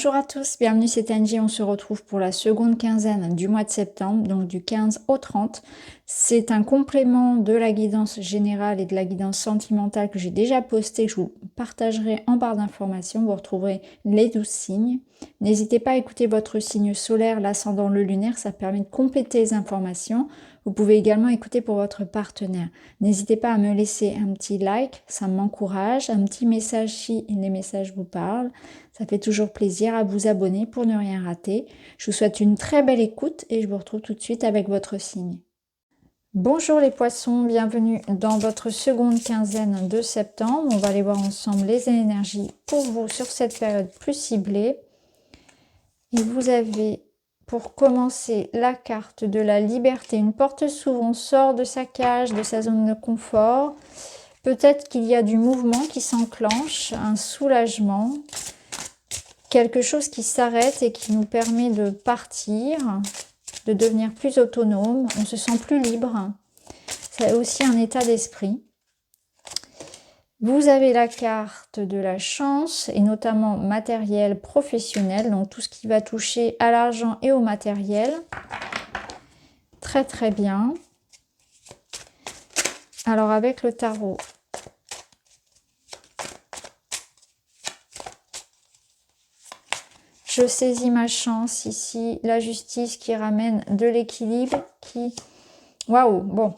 Bonjour à tous, bienvenue, c'est Angie. On se retrouve pour la seconde quinzaine du mois de septembre, donc du 15 au 30. C'est un complément de la guidance générale et de la guidance sentimentale que j'ai déjà posté, que je vous partagerai en barre d'informations. Vous retrouverez les 12 signes. N'hésitez pas à écouter votre signe solaire, l'ascendant, le lunaire, ça permet de compléter les informations. Vous pouvez également écouter pour votre partenaire. N'hésitez pas à me laisser un petit like, ça m'encourage, un petit message si les messages vous parlent. Ça fait toujours plaisir, à vous abonner pour ne rien rater. Je vous souhaite une très belle écoute et je vous retrouve tout de suite avec votre signe. Bonjour les poissons, bienvenue dans votre seconde quinzaine de septembre. On va aller voir ensemble les énergies pour vous sur cette période plus ciblée. Et vous avez pour commencer la carte de la liberté. Une porte s'ouvre, on sort de sa cage, de sa zone de confort. Peut-être qu'il y a du mouvement qui s'enclenche, un soulagement. Quelque chose qui s'arrête et qui nous permet de partir, de devenir plus autonome. On se sent plus libre. C'est aussi un état d'esprit. Vous avez la carte de la chance et notamment matériel, professionnel. Donc tout ce qui va toucher à l'argent et au matériel. Très très bien. Alors avec le tarot, je saisis ma chance ici, la justice qui ramène de l'équilibre, qui... Waouh, bon,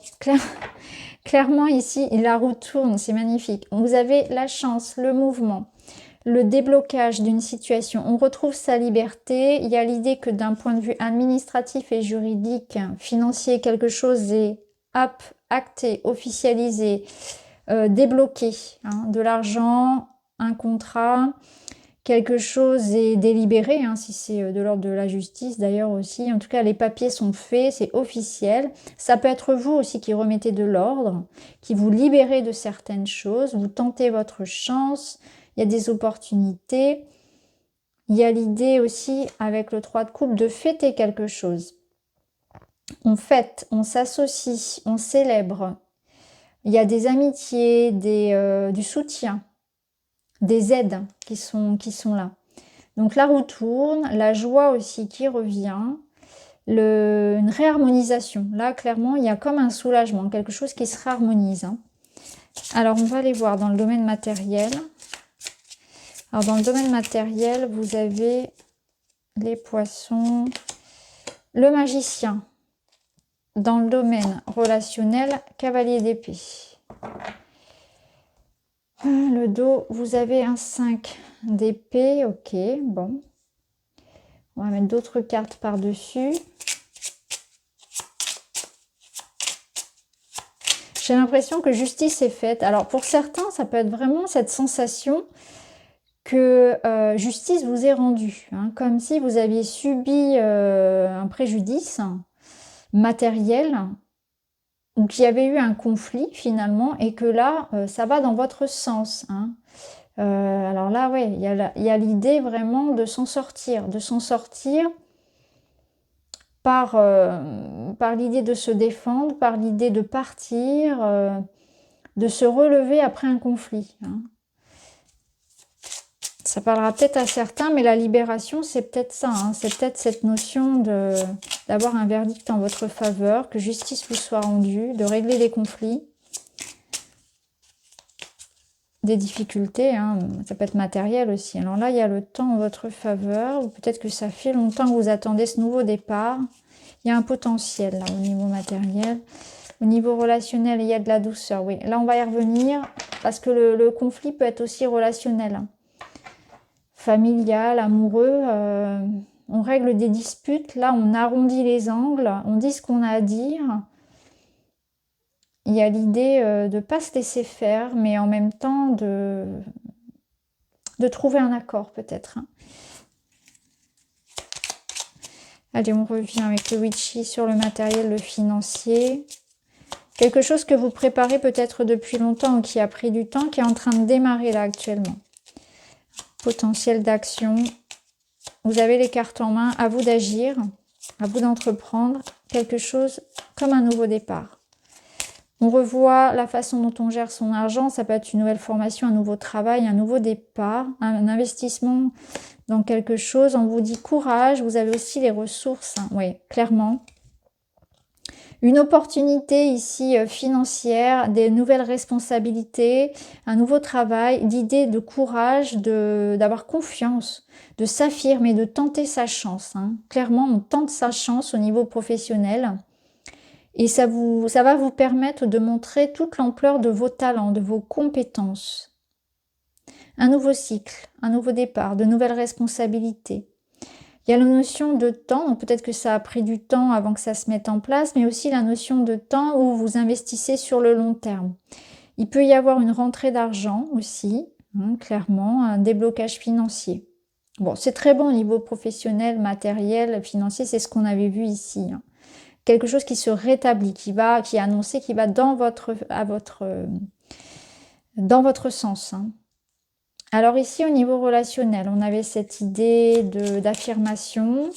clairement ici, la roue tourne, c'est magnifique. Vous avez la chance, le mouvement, le déblocage d'une situation. On retrouve sa liberté. Il y a l'idée que d'un point de vue administratif et juridique, financier, quelque chose est hop, acté, officialisé, débloqué. Hein, de l'argent, un contrat... Quelque chose est délibéré, hein, si c'est de l'ordre de la justice d'ailleurs aussi. En tout cas, les papiers sont faits, c'est officiel. Ça peut être vous aussi qui remettez de l'ordre, qui vous libérez de certaines choses. Vous tentez votre chance, il y a des opportunités. Il y a l'idée aussi, avec le 3 de coupe, de fêter quelque chose. On fête, on s'associe, on célèbre. Il y a des amitiés, du soutien. Des aides qui sont là. Donc la roue tourne, la joie aussi qui revient, une réharmonisation. Là, clairement, il y a comme un soulagement, quelque chose qui se réharmonise. Hein. Alors, on va aller voir dans le domaine matériel. Alors, dans le domaine matériel, vous avez les poissons, le magicien. Dans le domaine relationnel, cavalier d'épée. Le dos, vous avez un 5 d'épée, ok, bon. On va mettre d'autres cartes par-dessus. J'ai l'impression que justice est faite. Alors pour certains, ça peut être vraiment cette sensation que justice vous est rendue. Hein, comme si vous aviez subi un préjudice matériel, ou qu'il y avait eu un conflit finalement, et que là, ça va dans votre sens. Hein. Alors là, ouais, il y a l'idée vraiment de s'en sortir par l'idée de se défendre, par l'idée de partir, de se relever après un conflit. Hein. Ça parlera peut-être à certains, mais la libération, c'est peut-être ça. Hein. C'est peut-être cette notion d'avoir un verdict en votre faveur, que justice vous soit rendue, de régler les conflits, des difficultés. Hein. Ça peut être matériel aussi. Alors là, il y a le temps en votre faveur, ou peut-être que ça fait longtemps que vous attendez ce nouveau départ. Il y a un potentiel là au niveau matériel. Au niveau relationnel, il y a de la douceur. Oui, là, on va y revenir, parce que le conflit peut être aussi relationnel. Hein. Familial, amoureux, on règle des disputes, là on arrondit les angles, on dit ce qu'on a à dire. Il y a l'idée de ne pas se laisser faire, mais en même temps de trouver un accord peut-être. Hein. Allez, on revient avec le witchy sur le matériel, le financier. Quelque chose que vous préparez peut-être depuis longtemps ou qui a pris du temps, qui est en train de démarrer là actuellement. Potentiel d'action. Vous avez les cartes en main, à vous d'agir, à vous d'entreprendre quelque chose comme un nouveau départ. On revoit la façon dont on gère son argent, ça peut être une nouvelle formation, un nouveau travail, un nouveau départ, un investissement dans quelque chose. On vous dit courage, vous avez aussi les ressources, hein, oui, clairement. Une opportunité ici financière, des nouvelles responsabilités, un nouveau travail, d'idées, de courage, d'avoir confiance, de s'affirmer, de tenter sa chance. Hein. Clairement, on tente sa chance au niveau professionnel. Et ça va vous permettre de montrer toute l'ampleur de vos talents, de vos compétences. Un nouveau cycle, un nouveau départ, de nouvelles responsabilités. Il y a la notion de temps, donc peut-être que ça a pris du temps avant que ça se mette en place, mais aussi la notion de temps où vous investissez sur le long terme. Il peut y avoir une rentrée d'argent aussi, hein, clairement, un déblocage financier. Bon, c'est très bon au niveau professionnel, matériel, financier, c'est ce qu'on avait vu ici. Hein. Quelque chose qui se rétablit, qui est annoncé, qui va dans votre sens. Hein. Alors ici, au niveau relationnel, on avait cette idée d'affirmation,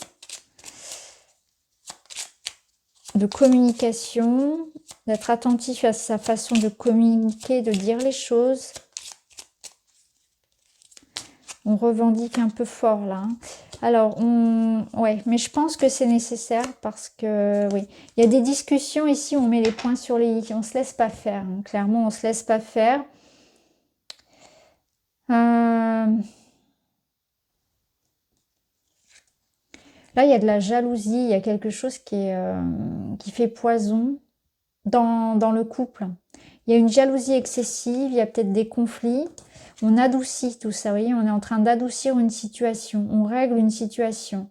de communication, d'être attentif à sa façon de communiquer, de dire les choses. On revendique un peu fort là. Hein. Alors, ouais, mais je pense que c'est nécessaire parce que, oui, il y a des discussions ici, on met les points sur les i, on se laisse pas faire. Hein. Clairement, on se laisse pas faire. Là, il y a de la jalousie, il y a quelque chose qui fait poison dans le couple. Il y a une jalousie excessive, il y a peut-être des conflits. On adoucit tout ça, vous voyez, on est en train d'adoucir une situation, on règle une situation.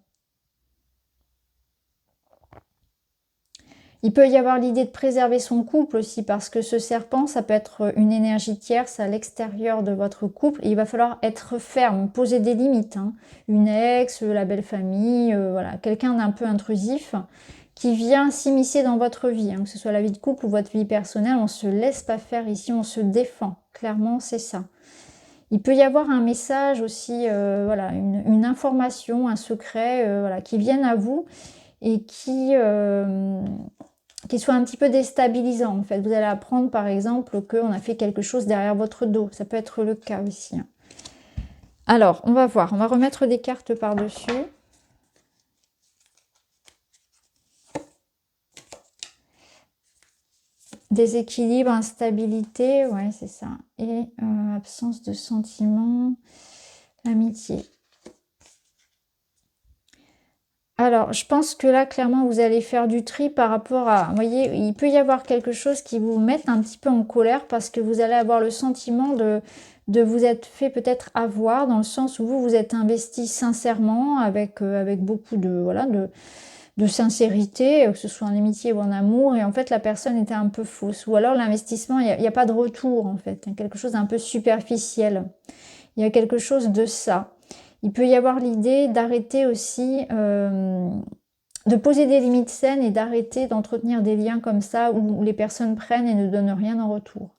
Il peut y avoir l'idée de préserver son couple aussi, parce que ce serpent, ça peut être une énergie tierce à l'extérieur de votre couple. Et il va falloir être ferme, poser des limites. Hein. Une ex, la belle famille, voilà, quelqu'un d'un peu intrusif qui vient s'immiscer dans votre vie, hein, que ce soit la vie de couple ou votre vie personnelle. On ne se laisse pas faire ici, on se défend. Clairement, c'est ça. Il peut y avoir un message aussi, voilà, une information, un secret, voilà, qui viennent à vous et qui soit un petit peu déstabilisant en fait. Vous allez apprendre par exemple qu'on a fait quelque chose derrière votre dos. Ça peut être le cas aussi. Hein. Alors, on va voir. On va remettre des cartes par-dessus. Déséquilibre, instabilité, ouais, c'est ça. Et absence de sentiments, amitié. Alors, je pense que là, clairement, vous allez faire du tri par rapport à... Vous voyez, il peut y avoir quelque chose qui vous mette un petit peu en colère parce que vous allez avoir le sentiment de vous être fait peut-être avoir dans le sens où vous vous êtes investi sincèrement avec beaucoup de sincérité, que ce soit en amitié ou en amour, et en fait, la personne était un peu fausse. Ou alors, l'investissement, il n'y a pas de retour, en fait. Il y a quelque chose d'un peu superficiel. Il y a quelque chose de ça. Il peut y avoir l'idée d'arrêter aussi, de poser des limites saines et d'arrêter d'entretenir des liens comme ça où les personnes prennent et ne donnent rien en retour.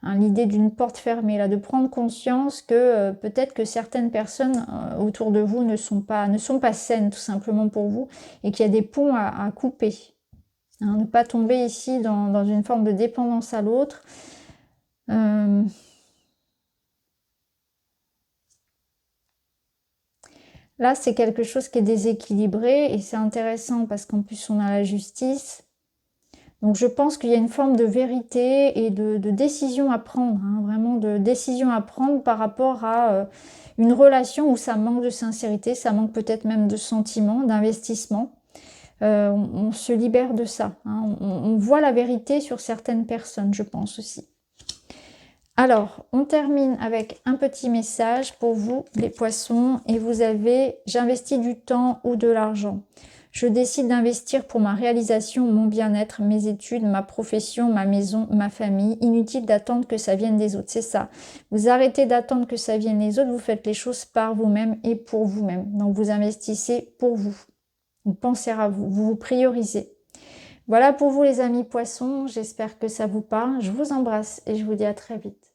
Hein, l'idée d'une porte fermée, là, de prendre conscience que peut-être que certaines personnes autour de vous ne sont pas saines tout simplement pour vous et qu'il y a des ponts à couper. Hein, ne pas tomber ici dans une forme de dépendance à l'autre. Là, c'est quelque chose qui est déséquilibré et c'est intéressant parce qu'en plus, on a la justice. Donc, je pense qu'il y a une forme de vérité et de décision à prendre, hein, vraiment de décision à prendre par rapport à une relation où ça manque de sincérité, ça manque peut-être même de sentiment, d'investissement. On se libère de ça. Hein, on voit la vérité sur certaines personnes, je pense aussi. Alors, on termine avec un petit message pour vous, les poissons, et vous avez « J'investis du temps ou de l'argent. Je décide d'investir pour ma réalisation, mon bien-être, mes études, ma profession, ma maison, ma famille. Inutile d'attendre que ça vienne des autres. » C'est ça. Vous arrêtez d'attendre que ça vienne des autres, vous faites les choses par vous-même et pour vous-même. Donc, vous investissez pour vous. Vous pensez à vous, vous vous priorisez. Voilà pour vous les amis poissons, j'espère que ça vous parle. Je vous embrasse et je vous dis à très vite.